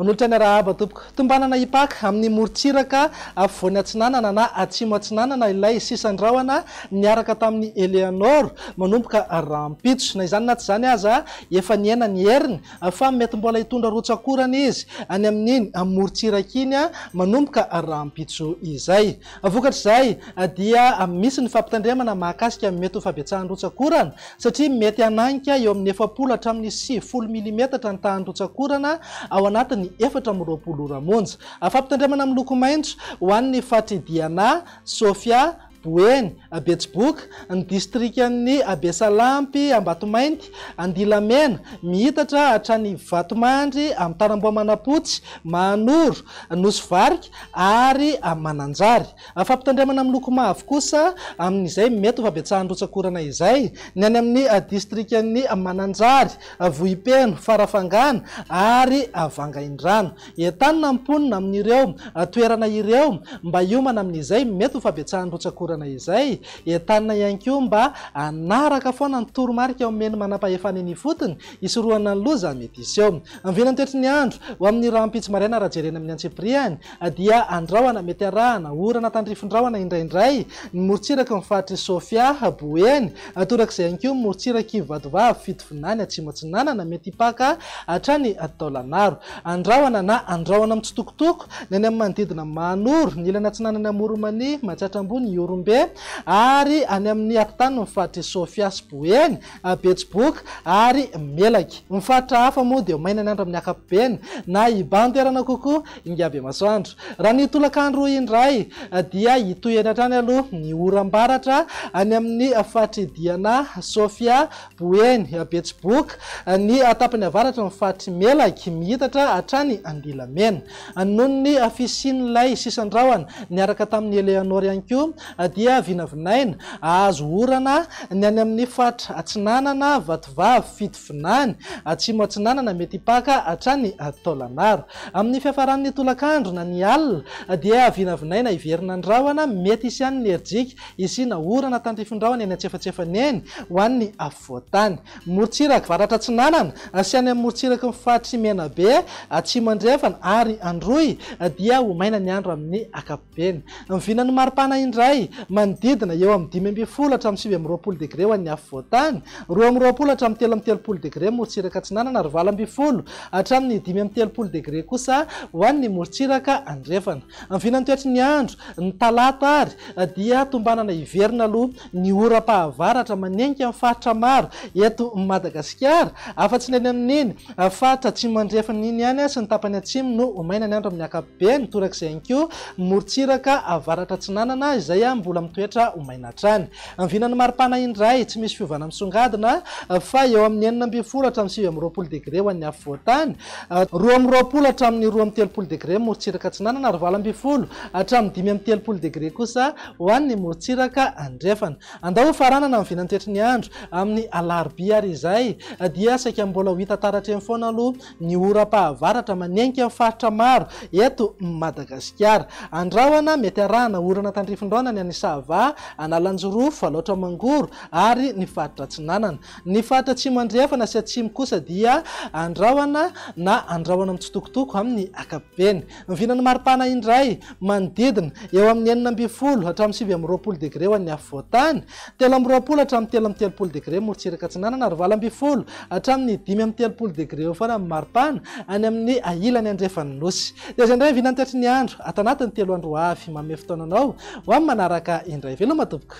Onolotra ny arahaba tompoko tombanana ipaka amin'ny morotsiraka afovoany atsinanana na atsimo atsinanana ilay sisandrawana niaraka tamin'ny Eleanor manomboka rampitso na izany na tsy zany aza efa niaina ny heriny fa mety mbola hitondra rotsakorana izy any amin'iny morotsiraka iny manomboka rampitso izay. Vokatra izay dia misy ny fampitandremana mahakasika mety ho fabetsahan'ny rotsakorana satria mety hananika eo amin'ny 7 hatramin'ny 90 milimetatra ny tahan'ny rotsakorana ao anatin'ny 420 ora monja. Fampitandremana amin'ny loko maitso ho an'ny Fatridiana, Sofia, Boeny, Betsiboka, ny distrikan'ny Besalampy, Ambatomainty, Andilamena, mihitatra hatrany Vatomandry, amin'ny Taramboamanapotsy, Manoro, Nosvarika ary Mananjary. Fampitandremana amin'ny loko mavo kosa amin'izay mety ho fabetsahan'ny rotsakorana izay ny any amin'ny distrikan'ny Mananjary, Vohipeno, Farafangana ary Vangaindrano. Entanina amponina amin'ireo toerana ireo mba hiomana amin'izay mety ho fabetsahan'ny rotsakorana izay. Entanina ihany koa mba anaraka foana ny toromarika ao amin'ny manam-pahefana ny fotony isorohana ny loza mety isy eo. Amin'nyvenany toetry ny andro ho amin'ny rahampitso maraina raha jerena amin'ny Antsepriany dia andrahona mety arahana orana tandrifondrahona indraindray ny morotsiraka ny fahatry Sofia, Boeny, torak'izay ihany koa morotsiraka Vadovavy, Fitovinany, Atsimo atsinanana mety hipaka hatrany Taolanaro. Andrahona na andrahona mitsitokotoko ny any amin'ny manodidina Manoro, ny ilany atsinanana Moromany, Mahatratrambony, Iorombe ary any amin'ny ampitany ny fahatry Sofia sy Boeny, Betsiboka ary Melaky. Ny fahatra hafa moa dia maina ny andro amin'ny akapobeny na ibantoerana kokoa ingabe masoandro. Raha ny tolakandro indray dia hitohany hatrany aloha ny oram-baratra any amin'ny Fatridiana, Sofia, Boeny, Betsiboka, ny tapany avaratra ny fahatry Melaky mihitatra hatrany Andilamena. Noho ny fisian'ilay sisandrahona niaraka tamin'ny Eleanor ihany koa dia vinavinaina azo orana ny any amin'ny fatra atsinanana, Vatovavy, Fitovinany, Atsimo atsinanana mety hipaka hatrany Taolanaro. Amin'ny fiafaran'ny tolakandro na ny alina dia vinavinaina iverina andrahona mety isy any lerjika isina orana tandrifondrahona eny antsefatsefany eny ho an'ny afovoantany. Morotsiraka varatra atsinanana sy any amin'ny morotsiraka ny fahatry Menabe, Atsimo andrefana ary Androy dia ho maina ny andro amin'ny akapobeny. Mivinan'ny maripana indray manodidina eo amin'ny 5 hatramin'ny 20 degré ho an'ny afovoantany, 20 hatramin'ny 30 degré morotsiraka atsinanana ary 20 hatramin'ny 5 degré kosa ho an'ny morotsiraka andrefana. Mivinan'ny toetry ny andro ny talata ary dia tombanana iverina aloha ny oram-pahavaratra manenjika amin'ny faritra maro eto Madagasikara afa-tsy ny any amin'iny faritra atsimo andrefana iny ihany sy ny tapany atsimo no ho maina ny andro amin'ny akapobeny, torak'izay ihany koa morotsiraka avaratra atsinanana izay mbola mitoetra ho maina hatrany. Mivinan'ny maripana indray tsy misy fiovana misongadina fa eo amin'ny 19 hatramin'ny 20 degré ho an'ny afovoantany, 20 hatramin'ny 30 degré morotsiraka atsinanana ary 20 hatramin'ny 30 degré kosa ho an'ny morotsiraka andrefana. Andao faranana mivinan'ny toetry ny andro amin'ny alarobia ary izay dia saika mbola ho hita taratra eny foana aloha ny oram-pahavaratra manenjika amin'ny faritra maro eto Madagasikara. Andrahona mety arahana orana tandrifondrahona ny Sava, Analanjoro, Faloatra Mangoro ary ny faritra atsinanana. Ny faritra atsimo andrefana sy atsimo kosa dia andrahona na andrahona mitsitokotoko amin'ny akapobeny. Mivinan'ny maripana indray manodidina eo amin'ny 40 hatramin'ny 20 degré ho an'ny afovoantany, 20 hatramin'ny 30 degré morotsiraka atsinanana ary 20 hatramin'ny 30 degré eo foana amin'ny maripana any amin'ny ilany andrefan'ny nosy. Dia izay indray mivinan'ny toetry ny andro ato anatin'ny 3 andro avy manome fotoananao ho amin'ny manaraka indray. Veloma tompoko.